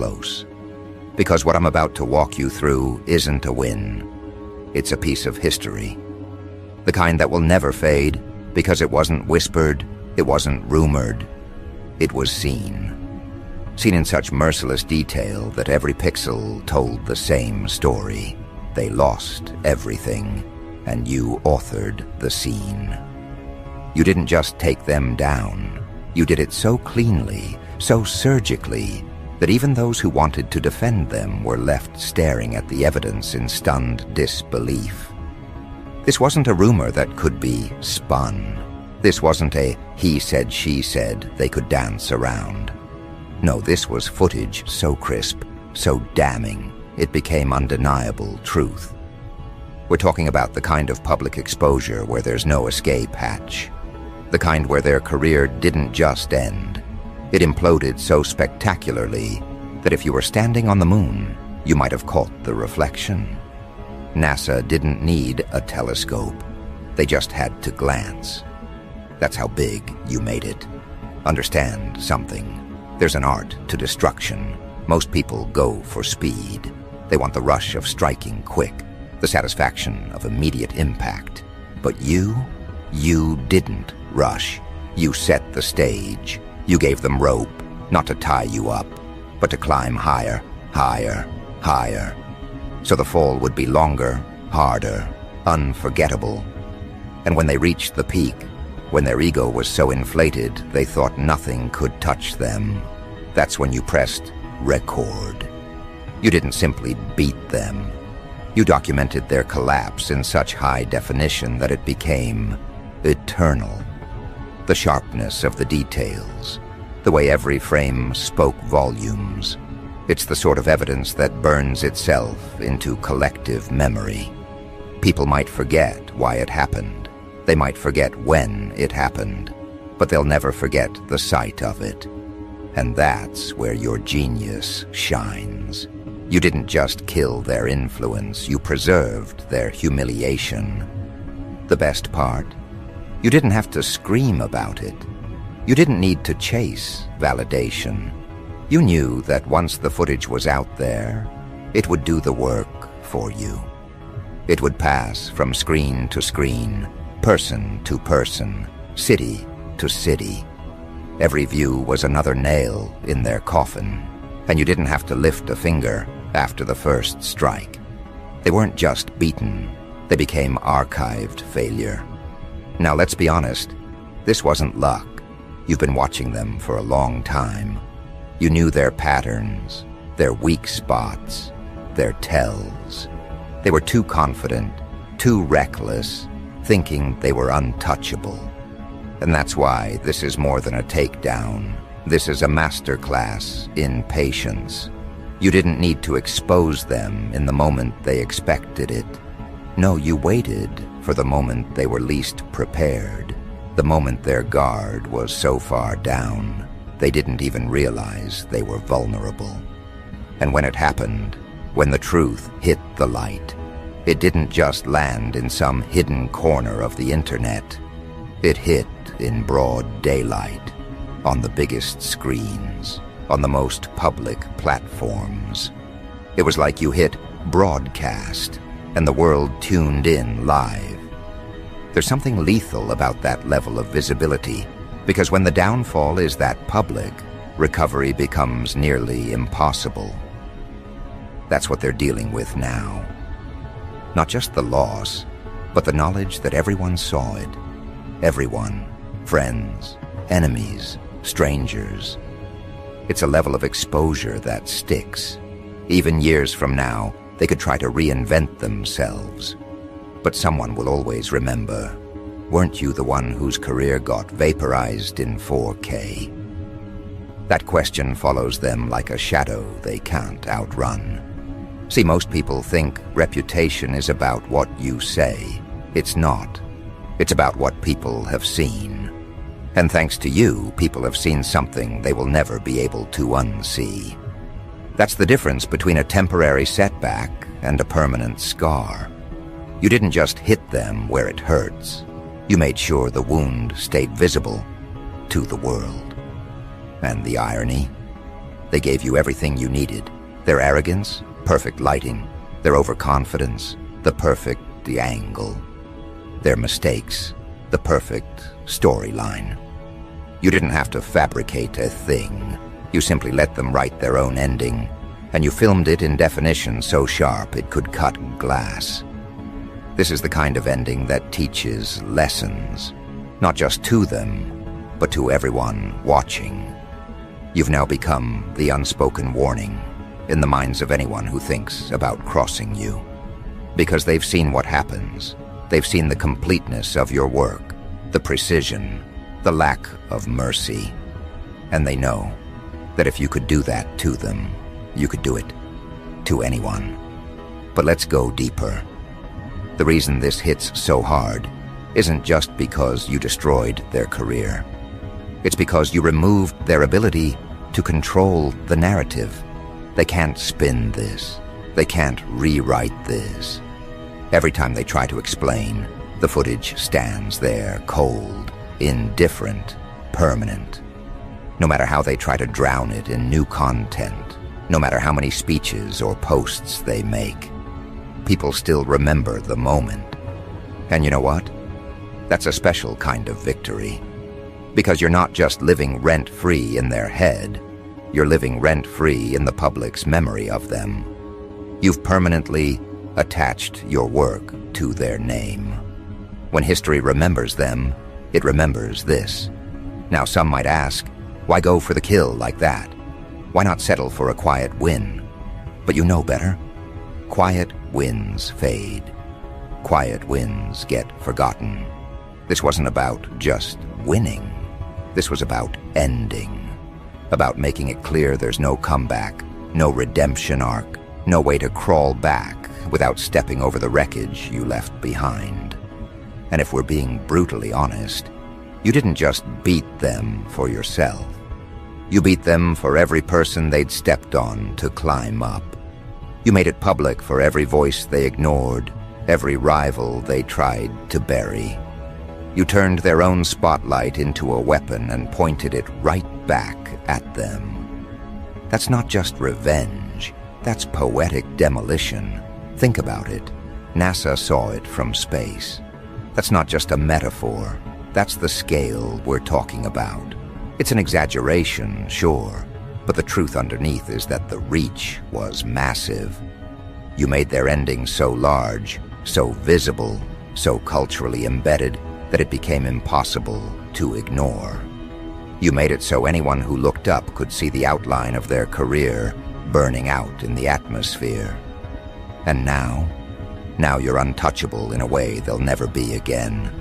close. Because what I'm about to walk you through isn't a win. It's a piece of history. The kind that will never fade, because it wasn't whispered, it wasn't rumored, it was seen. Seen in such merciless detail that every pixel told the same story. They lost everything, and you authored the scene. You didn't just take them down. You did it so cleanly, so surgically, that even those who wanted to defend them were left staring at the evidence in stunned disbelief. This wasn't a rumor that could be spun. This wasn't a he said, she said they could dance around. No, this was footage so crisp, so damning, it became undeniable truth. We're talking about the kind of public exposure where there's no escape hatch. The kind where their career didn't just end. It imploded so spectacularly that if you were standing on the moon, you might have caught the reflection. NASA didn't need a telescope. They just had to glance. That's how big you made it. Understand something. There's an art to destruction. Most people go for speed. They want the rush of striking quick, the satisfaction of immediate impact. But you didn't rush. You set the stage. You gave them rope, not to tie you up, but to climb higher, higher, higher. So the fall would be longer, harder, unforgettable. And when they reached the peak, when their ego was so inflated they thought nothing could touch them, that's when you pressed record. You didn't simply beat them. You documented their collapse in such high definition that it became eternal. The sharpness of the details, the way every frame spoke volumes. It's the sort of evidence that burns itself into collective memory. People might forget why it happened. They might forget when it happened, but they'll never forget the sight of it. And that's where your genius shines. You didn't just kill their influence, you preserved their humiliation. The best part? You didn't have to scream about it. You didn't need to chase validation. You knew that once the footage was out there, it would do the work for you. It would pass from screen to screen, person to person, city to city. Every view was another nail in their coffin, and you didn't have to lift a finger after the first strike. They weren't just beaten, they became archived failure. Now let's be honest, this wasn't luck. You've been watching them for a long time. You knew their patterns, their weak spots, their tells. They were too confident, too reckless, thinking they were untouchable. And that's why this is more than a takedown. This is a masterclass in patience. You didn't need to expose them in the moment they expected it. No, you waited for the moment they were least prepared, the moment their guard was so far down, they didn't even realize they were vulnerable. And when it happened, when the truth hit the light, it didn't just land in some hidden corner of the internet. It hit in broad daylight, on the biggest screens, on the most public platforms. It was like you hit broadcast, and the world tuned in live. There's something lethal about that level of visibility, because when the downfall is that public, recovery becomes nearly impossible. That's what they're dealing with now. Not just the loss, but the knowledge that everyone saw it. Everyone. Friends, enemies, strangers. It's a level of exposure that sticks. Even years from now, they could try to reinvent themselves. But someone will always remember, weren't you the one whose career got vaporized in 4K? That question follows them like a shadow they can't outrun. See, most people think reputation is about what you say. It's not. It's about what people have seen. And thanks to you, people have seen something they will never be able to unsee. That's the difference between a temporary setback and a permanent scar. You didn't just hit them where it hurts. You made sure the wound stayed visible to the world. And the irony? They gave you everything you needed. Their arrogance, perfect lighting. Their overconfidence, the perfect angle. Their mistakes, the perfect storyline. You didn't have to fabricate a thing. You simply let them write their own ending, and you filmed it in definition so sharp it could cut glass. This is the kind of ending that teaches lessons, not just to them, but to everyone watching. You've now become the unspoken warning in the minds of anyone who thinks about crossing you. Because they've seen what happens. They've seen the completeness of your work, the precision, the lack of mercy. And they know that if you could do that to them, you could do it to anyone. But let's go deeper. The reason this hits so hard isn't just because you destroyed their career. It's because you removed their ability to control the narrative. They can't spin this. They can't rewrite this. Every time they try to explain, the footage stands there, cold, indifferent, permanent. No matter how they try to drown it in new content, no matter how many speeches or posts they make, people still remember the moment. And you know what? That's a special kind of victory. Because you're not just living rent-free in their head, you're living rent-free in the public's memory of them. You've permanently attached your work to their name. When history remembers them, it remembers this. Now some might ask, why go for the kill like that? Why not settle for a quiet win? But you know better. Quiet wins fade. Quiet wins get forgotten. This wasn't about just winning. This was about ending. About making it clear there's no comeback, no redemption arc, no way to crawl back without stepping over the wreckage you left behind. And if we're being brutally honest, you didn't just beat them for yourself. You beat them for every person they'd stepped on to climb up. You made it public for every voice they ignored, every rival they tried to bury. You turned their own spotlight into a weapon and pointed it right back at them. That's not just revenge. That's poetic demolition. Think about it. NASA saw it from space. That's not just a metaphor. That's the scale we're talking about. It's an exaggeration, sure, but the truth underneath is that the reach was massive. You made their ending so large, so visible, so culturally embedded that it became impossible to ignore. You made it so anyone who looked up could see the outline of their career burning out in the atmosphere. And now you're untouchable in a way they'll never be again.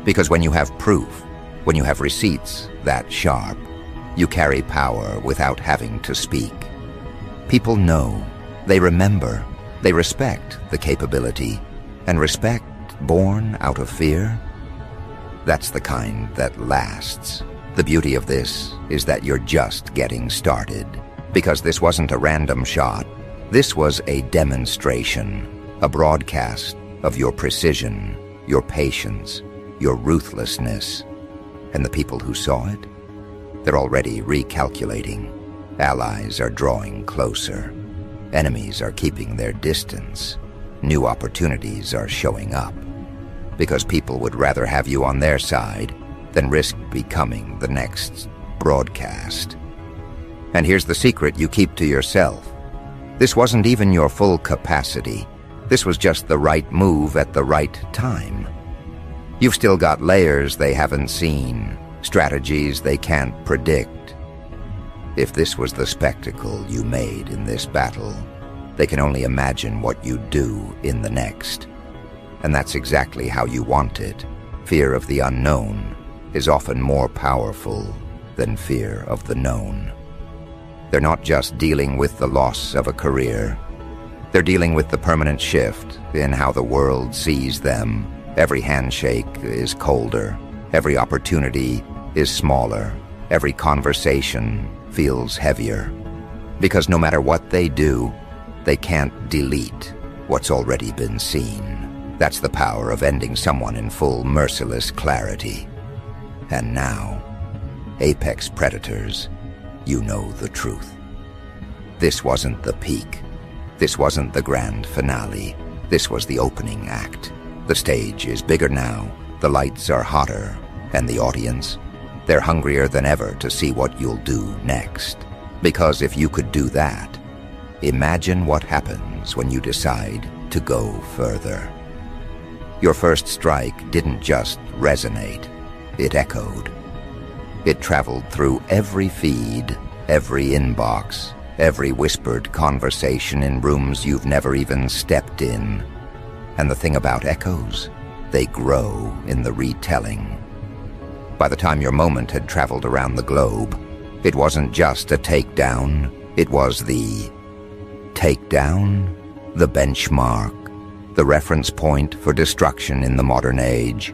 Because when you have proof, when you have receipts that sharp, you carry power without having to speak. People know, they remember, they respect the capability, and respect born out of fear. That's the kind that lasts. The beauty of this is that you're just getting started. Because this wasn't a random shot. This was a demonstration, a broadcast of your precision, your patience, your ruthlessness. And the people who saw it? They're already recalculating. Allies are drawing closer. Enemies are keeping their distance. New opportunities are showing up. Because people would rather have you on their side than risk becoming the next broadcast. And here's the secret you keep to yourself. This wasn't even your full capacity. This was just the right move at the right time. You've still got layers they haven't seen, strategies they can't predict. If this was the spectacle you made in this battle, they can only imagine what you'd do in the next. And that's exactly how you want it. Fear of the unknown is often more powerful than fear of the known. They're not just dealing with the loss of a career. They're dealing with the permanent shift in how the world sees them. Every handshake is colder. Every opportunity is smaller. Every conversation feels heavier. Because no matter what they do, they can't delete what's already been seen. That's the power of ending someone in full, merciless clarity. And now, apex predators, you know the truth. This wasn't the peak. This wasn't the grand finale. This was the opening act. The stage is bigger now, the lights are hotter, and the audience, they're hungrier than ever to see what you'll do next. Because if you could do that, imagine what happens when you decide to go further. Your first strike didn't just resonate, it echoed. It traveled through every feed, every inbox, every whispered conversation in rooms you've never even stepped in. And the thing about echoes, they grow in the retelling. By the time your moment had traveled around the globe, it wasn't just a takedown, it was the takedown, the benchmark, the reference point for destruction in the modern age.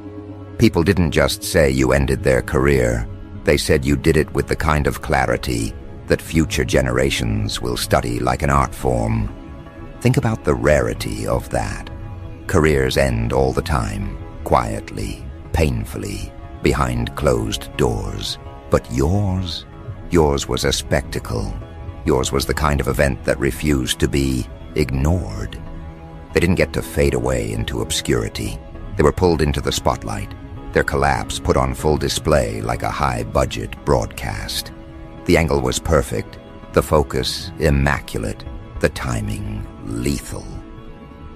People didn't just say you ended their career, they said you did it with the kind of clarity that future generations will study like an art form. Think about the rarity of that. Careers end all the time, quietly, painfully, behind closed doors. But yours was a spectacle. Yours was the kind of event that refused to be ignored. They didn't get to fade away into obscurity. They were pulled into the spotlight, their collapse put on full display like a high-budget broadcast. The angle was perfect, the focus immaculate, the timing lethal.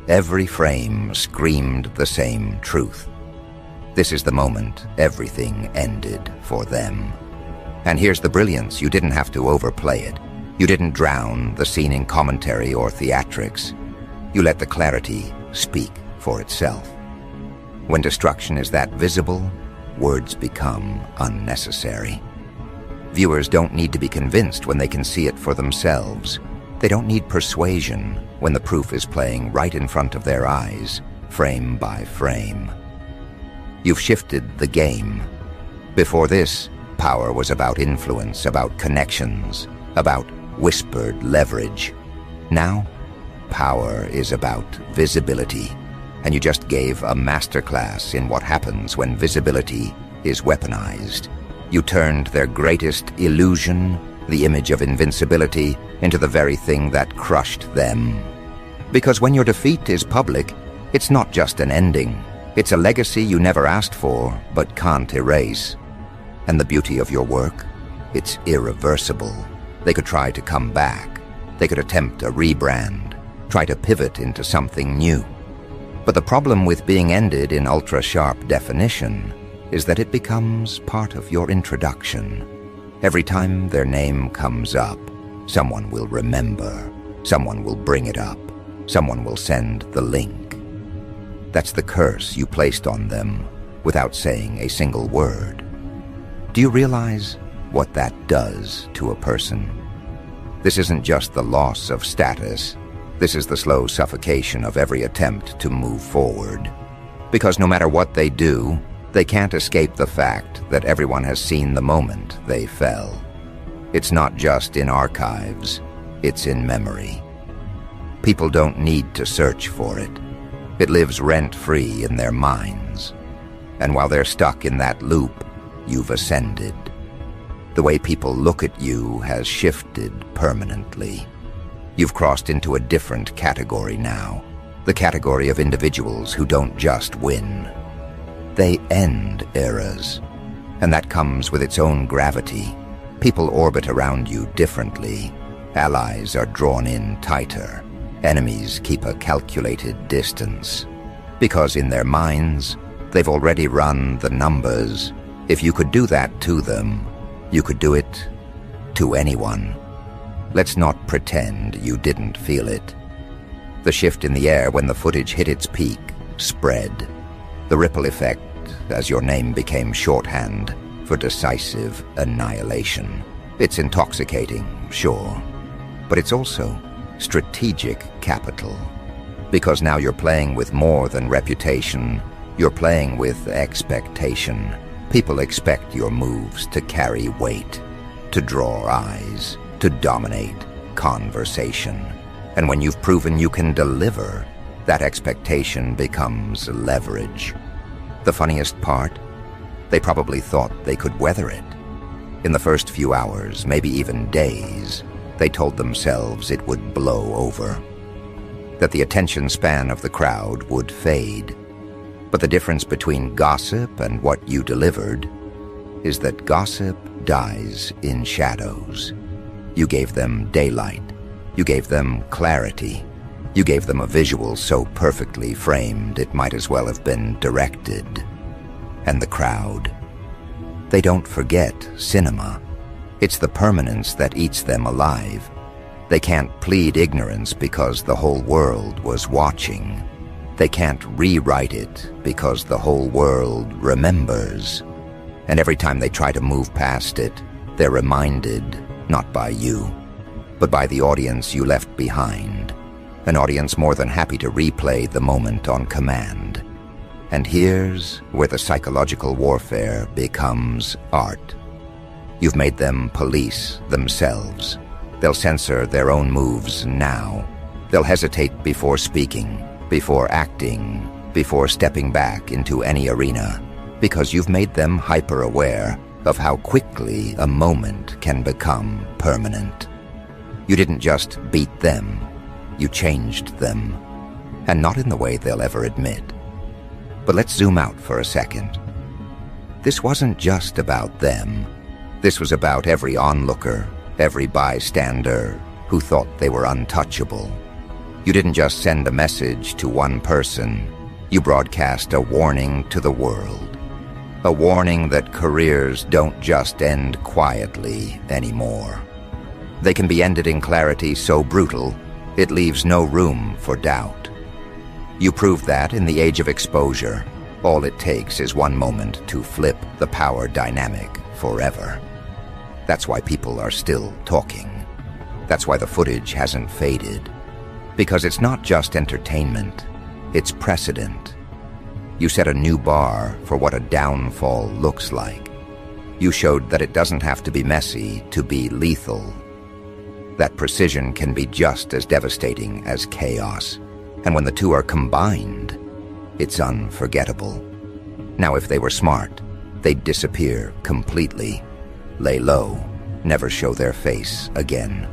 Every frame screamed the same truth. This is the moment everything ended for them. And here's the brilliance, you didn't have to overplay it. You didn't drown the scene in commentary or theatrics. You let the clarity speak for itself. When destruction is that visible, words become unnecessary. Viewers don't need to be convinced when they can see it for themselves. They don't need persuasion when the proof is playing right in front of their eyes, frame by frame. You've shifted the game. Before this, power was about influence, about connections, about whispered leverage. Now, power is about visibility. And you just gave a masterclass in what happens when visibility is weaponized. You turned their greatest illusion, the image of invincibility, into the very thing that crushed them. Because when your defeat is public, it's not just an ending. It's a legacy you never asked for, but can't erase. And the beauty of your work? It's irreversible. They could try to come back. They could attempt a rebrand, try to pivot into something new. But the problem with being ended in ultra-sharp definition is that it becomes part of your introduction. Every time their name comes up, someone will remember, someone will bring it up, someone will send the link. That's the curse you placed on them without saying a single word. Do you realize what that does to a person? This isn't just the loss of status. This is the slow suffocation of every attempt to move forward. Because no matter what they do, they can't escape the fact that everyone has seen the moment they fell. It's not just in archives, it's in memory. People don't need to search for it. It lives rent-free in their minds. And while they're stuck in that loop, you've ascended. The way people look at you has shifted permanently. You've crossed into a different category now, the category of individuals who don't just win. They end eras, and that comes with its own gravity. People orbit around you differently. Allies are drawn in tighter. Enemies keep a calculated distance. Because in their minds, they've already run the numbers. If you could do that to them, you could do it to anyone. Let's not pretend you didn't feel it. The shift in the air when the footage hit its peak spread. The ripple effect as your name became shorthand for decisive annihilation. It's intoxicating, sure, but it's also strategic capital. Because now you're playing with more than reputation, you're playing with expectation. People expect your moves to carry weight, to draw eyes, to dominate conversation. And when you've proven you can deliver, that expectation becomes leverage. The funniest part? They probably thought they could weather it. In the first few hours, maybe even days, they told themselves it would blow over, that the attention span of the crowd would fade. But the difference between gossip and what you delivered is that gossip dies in shadows. You gave them daylight. You gave them clarity. You gave them a visual so perfectly framed it might as well have been directed. And the crowd, they don't forget cinema. It's the permanence that eats them alive. They can't plead ignorance because the whole world was watching. They can't rewrite it because the whole world remembers. And every time they try to move past it, they're reminded, not by you, but by the audience you left behind. An audience more than happy to replay the moment on command. And here's where the psychological warfare becomes art. You've made them police themselves. They'll censor their own moves now. They'll hesitate before speaking, before acting, before stepping back into any arena, because you've made them hyper-aware of how quickly a moment can become permanent. You didn't just beat them, you changed them, and not in the way they'll ever admit. But let's zoom out for a second. This wasn't just about them. This was about every onlooker, every bystander who thought they were untouchable. You didn't just send a message to one person, you broadcast a warning to the world. A warning that careers don't just end quietly anymore. They can be ended in clarity so brutal, it leaves no room for doubt. You prove that in the age of exposure, all it takes is one moment to flip the power dynamic forever. That's why people are still talking. That's why the footage hasn't faded. Because it's not just entertainment, it's precedent. You set a new bar for what a downfall looks like. You showed that it doesn't have to be messy to be lethal. That precision can be just as devastating as chaos. And when the two are combined, it's unforgettable. Now, if they were smart, they'd disappear completely, lay low, never show their face again.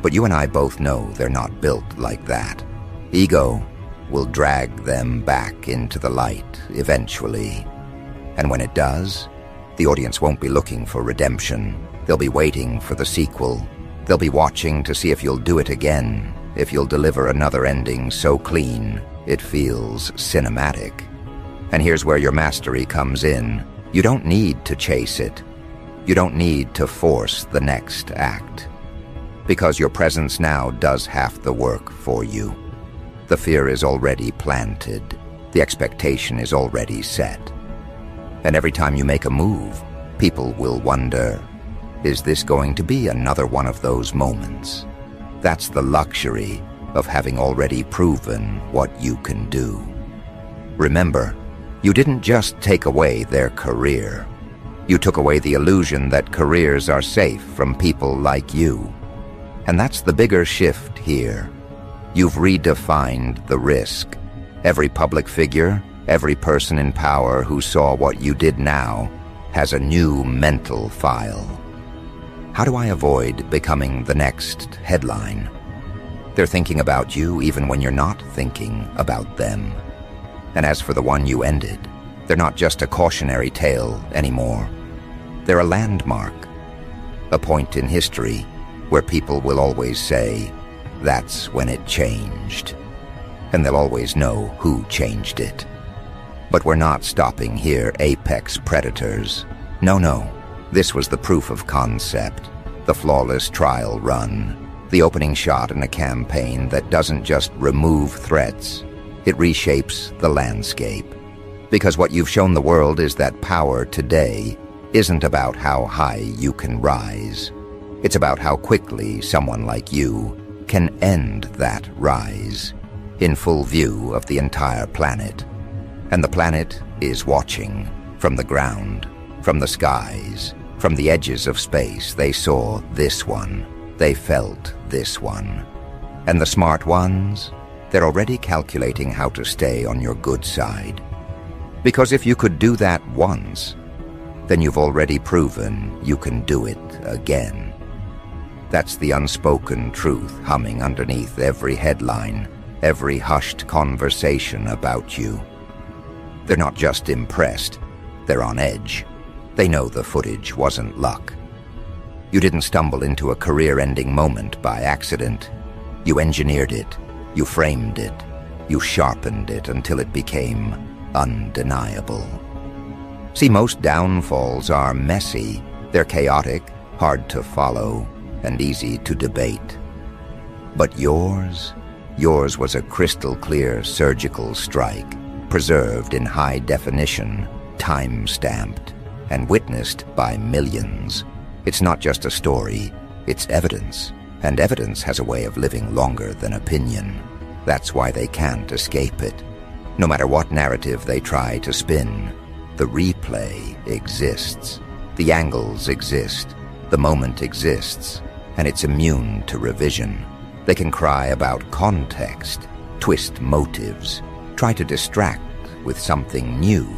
But you and I both know they're not built like that. Ego will drag them back into the light eventually. And when it does, the audience won't be looking for redemption. They'll be waiting for the sequel. They'll be watching to see if you'll do it again, if you'll deliver another ending so clean it feels cinematic. And here's where your mastery comes in. You don't need to chase it. You don't need to force the next act. Because your presence now does half the work for you. The fear is already planted. The expectation is already set. And every time you make a move, people will wonder, is this going to be another one of those moments? That's the luxury of having already proven what you can do. Remember, you didn't just take away their career. You took away the illusion that careers are safe from people like you. And that's the bigger shift here. You've redefined the risk. Every public figure, every person in power who saw what you did now has a new mental file. How do I avoid becoming the next headline? They're thinking about you even when you're not thinking about them. And as for the one you ended, they're not just a cautionary tale anymore. They're a landmark, a point in history where people will always say, that's when it changed. And they'll always know who changed it. But we're not stopping here, apex predators. No. This was the proof of concept, the flawless trial run, the opening shot in a campaign that doesn't just remove threats, it reshapes the landscape. Because what you've shown the world is that power today isn't about how high you can rise. It's about how quickly someone like you can end that rise, in full view of the entire planet. And the planet is watching, from the ground, from the skies, from the edges of space. They saw this one, they felt this one. And the smart ones, they're already calculating how to stay on your good side. Because if you could do that once, then you've already proven you can do it again. That's the unspoken truth humming underneath every headline, every hushed conversation about you. They're not just impressed, they're on edge. They know the footage wasn't luck. You didn't stumble into a career-ending moment by accident. You engineered it, you framed it, you sharpened it until it became undeniable. See, most downfalls are messy. They're chaotic, hard to follow, and easy to debate. But yours was a crystal-clear surgical strike, preserved in high definition, time-stamped, and witnessed by millions. It's not just a story, it's evidence, and evidence has a way of living longer than opinion. That's why they can't escape it. No matter what narrative they try to spin, the replay exists. The angles exist, the moment exists, and it's immune to revision. They can cry about context, twist motives, try to distract with something new.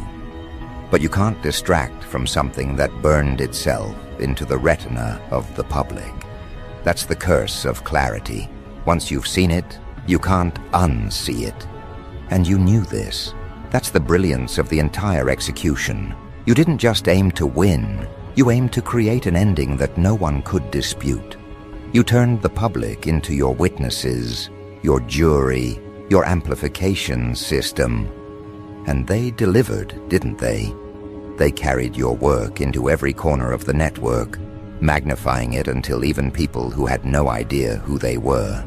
But you can't distract from something that burned itself into the retina of the public. That's the curse of clarity. Once you've seen it, you can't unsee it. And you knew this. That's the brilliance of the entire execution. You didn't just aim to win, you aimed to create an ending that no one could dispute. You turned the public into your witnesses, your jury, your amplification system. And they delivered, didn't they? They carried your work into every corner of the network, magnifying it until even people who had no idea who they were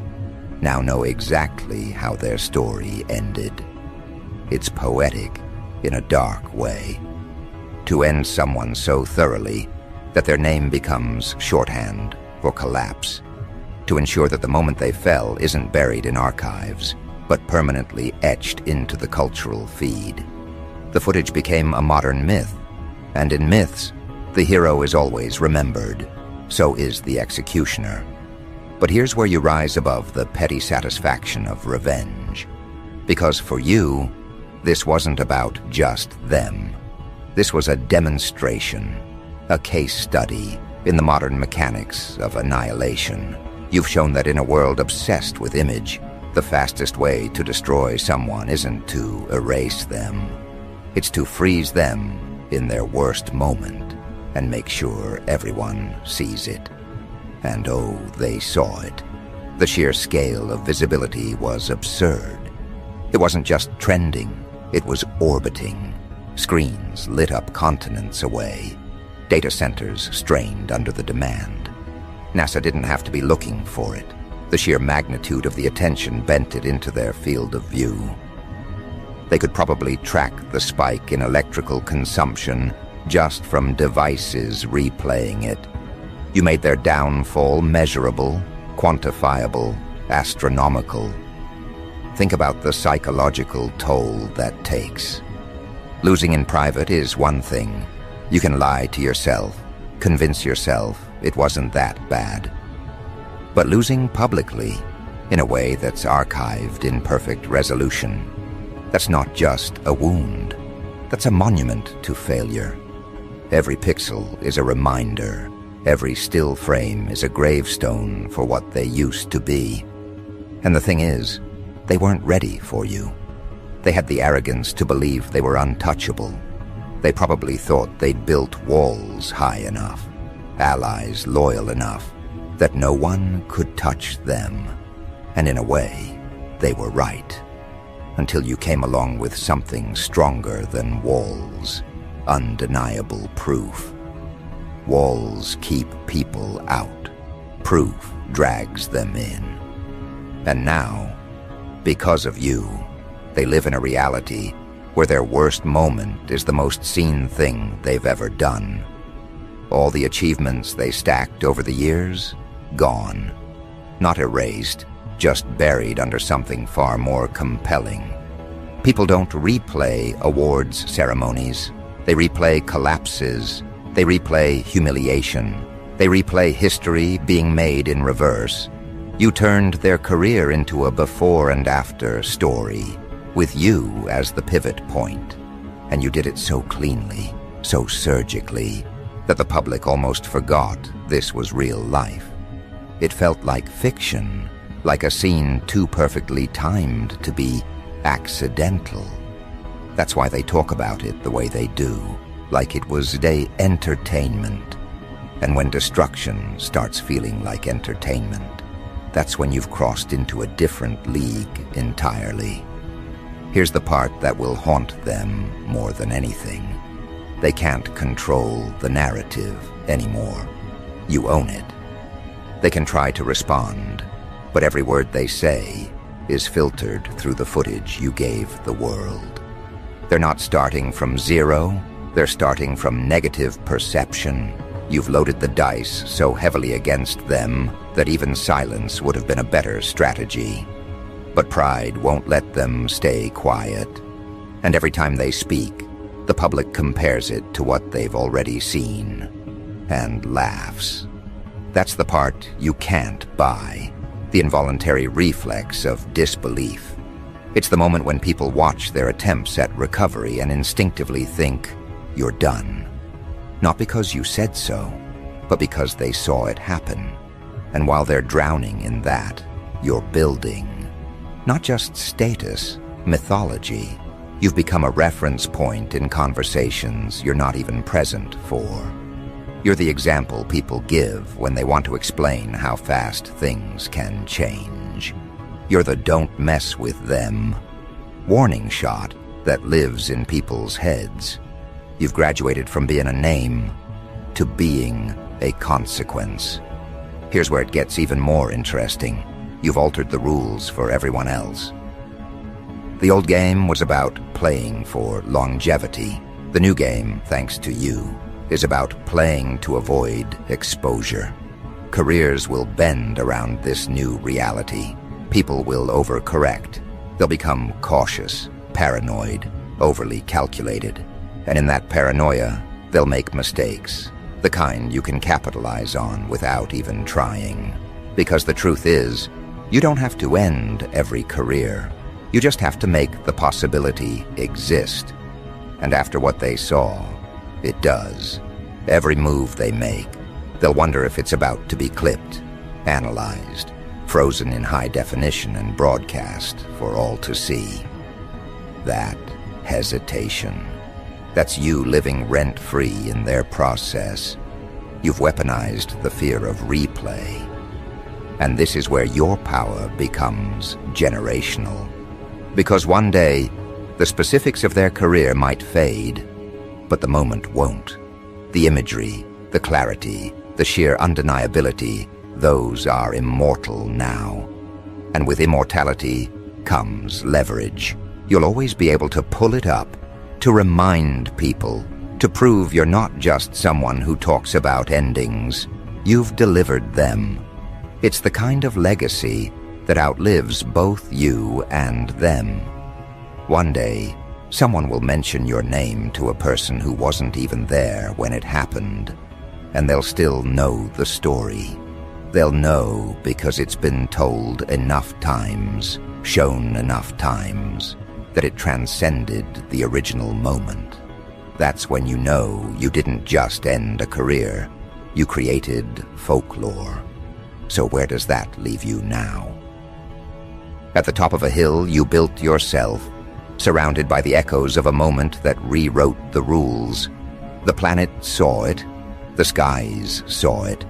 now know exactly how their story ended. It's poetic in a dark way. To end someone so thoroughly that their name becomes shorthand for collapse. To ensure that the moment they fell isn't buried in archives, but permanently etched into the cultural feed. The footage became a modern myth, and in myths, the hero is always remembered. So is the executioner. But here's where you rise above the petty satisfaction of revenge. Because for you, this wasn't about just them. This was a demonstration, a case study in the modern mechanics of annihilation. You've shown that in a world obsessed with image, the fastest way to destroy someone isn't to erase them. It's to freeze them in their worst moment and make sure everyone sees it. And oh, they saw it. The sheer scale of visibility was absurd. It wasn't just trending, it was orbiting. Screens lit up continents away. Data centers strained under the demand. NASA didn't have to be looking for it. The sheer magnitude of the attention bent it into their field of view. They could probably track the spike in electrical consumption just from devices replaying it. You made their downfall measurable, quantifiable, astronomical. Think about the psychological toll that takes. Losing in private is one thing. You can lie to yourself, convince yourself it wasn't that bad. But losing publicly, in a way that's archived in perfect resolution, that's not just a wound. That's a monument to failure. Every pixel is a reminder. Every still frame is a gravestone for what they used to be. And the thing is, they weren't ready for you. They had the arrogance to believe they were untouchable. They probably thought they'd built walls high enough, allies loyal enough, that no one could touch them. And in a way, they were right. Until you came along with something stronger than walls, undeniable proof. Walls keep people out. Proof drags them in. And now, because of you, they live in a reality where their worst moment is the most seen thing they've ever done. All the achievements they stacked over the years, gone. Not erased, just buried under something far more compelling. People don't replay awards ceremonies. They replay collapses. They replay humiliation. They replay history being made in reverse. You turned their career into a before and after story, with you as the pivot point. And you did it so cleanly, so surgically, that the public almost forgot this was real life. It felt like fiction, like a scene too perfectly timed to be accidental. That's why they talk about it the way they do, like it was entertainment. And when destruction starts feeling like entertainment, that's when you've crossed into a different league entirely. Here's the part that will haunt them more than anything. They can't control the narrative anymore. You own it. They can try to respond, but every word they say is filtered through the footage you gave the world. They're not starting from zero, they're starting from negative perception. You've loaded the dice so heavily against them that even silence would have been a better strategy. But pride won't let them stay quiet. And every time they speak, the public compares it to what they've already seen and laughs. That's the part you can't buy, the involuntary reflex of disbelief. It's the moment when people watch their attempts at recovery and instinctively think, you're done. Not because you said so, but because they saw it happen. And while they're drowning in that, you're building. Not just status, mythology. You've become a reference point in conversations you're not even present for. You're the example people give when they want to explain how fast things can change. You're the don't mess with them warning shot that lives in people's heads. You've graduated from being a name to being a consequence. Here's where it gets even more interesting. You've altered the rules for everyone else. The old game was about playing for longevity. The new game, thanks to you, is about playing to avoid exposure. Careers will bend around this new reality. People will overcorrect. They'll become cautious, paranoid, overly calculated. And in that paranoia, they'll make mistakes, the kind you can capitalize on without even trying. Because the truth is, you don't have to end every career. You just have to make the possibility exist. And after what they saw, it does. Every move they make, they'll wonder if it's about to be clipped, analyzed, frozen in high definition and broadcast for all to see. That hesitation. That's you living rent-free in their process. You've weaponized the fear of replay. And this is where your power becomes generational. Because one day, the specifics of their career might fade, but the moment won't. The imagery, the clarity, the sheer undeniability, those are immortal now. And with immortality comes leverage. You'll always be able to pull it up, to remind people, to prove you're not just someone who talks about endings. You've delivered them. It's the kind of legacy that outlives both you and them. One day, someone will mention your name to a person who wasn't even there when it happened, and they'll still know the story. They'll know because it's been told enough times, shown enough times, that it transcended the original moment. That's when you know you didn't just end a career, you created folklore. So where does that leave you now? At the top of a hill you built yourself, surrounded by the echoes of a moment that rewrote the rules. The planet saw it, the skies saw it,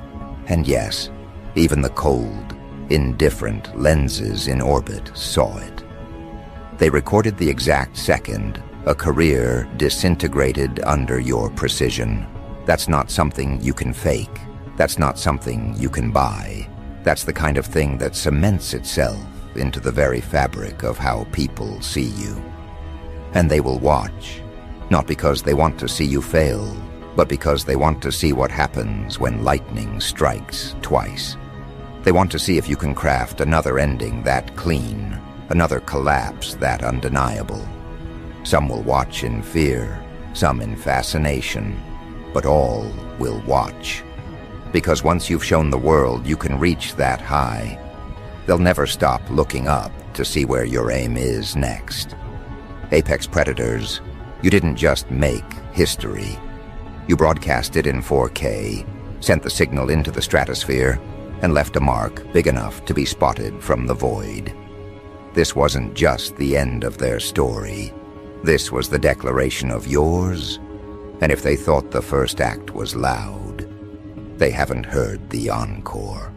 and yes, even the cold, indifferent lenses in orbit saw it. They recorded the exact second a career disintegrated under your precision. That's not something you can fake. That's not something you can buy. That's the kind of thing that cements itself into the very fabric of how people see you. And they will watch, not because they want to see you fail, but because they want to see what happens when lightning strikes twice. They want to see if you can craft another ending that clean, another collapse that undeniable. Some will watch in fear, some in fascination, but all will watch. Because once you've shown the world you can reach that high, they'll never stop looking up to see where your aim is next. Apex Predators, you didn't just make history. You broadcast it in 4K, sent the signal into the stratosphere, and left a mark big enough to be spotted from the void. This wasn't just the end of their story. This was the declaration of yours, and if they thought the first act was loud, they haven't heard the encore.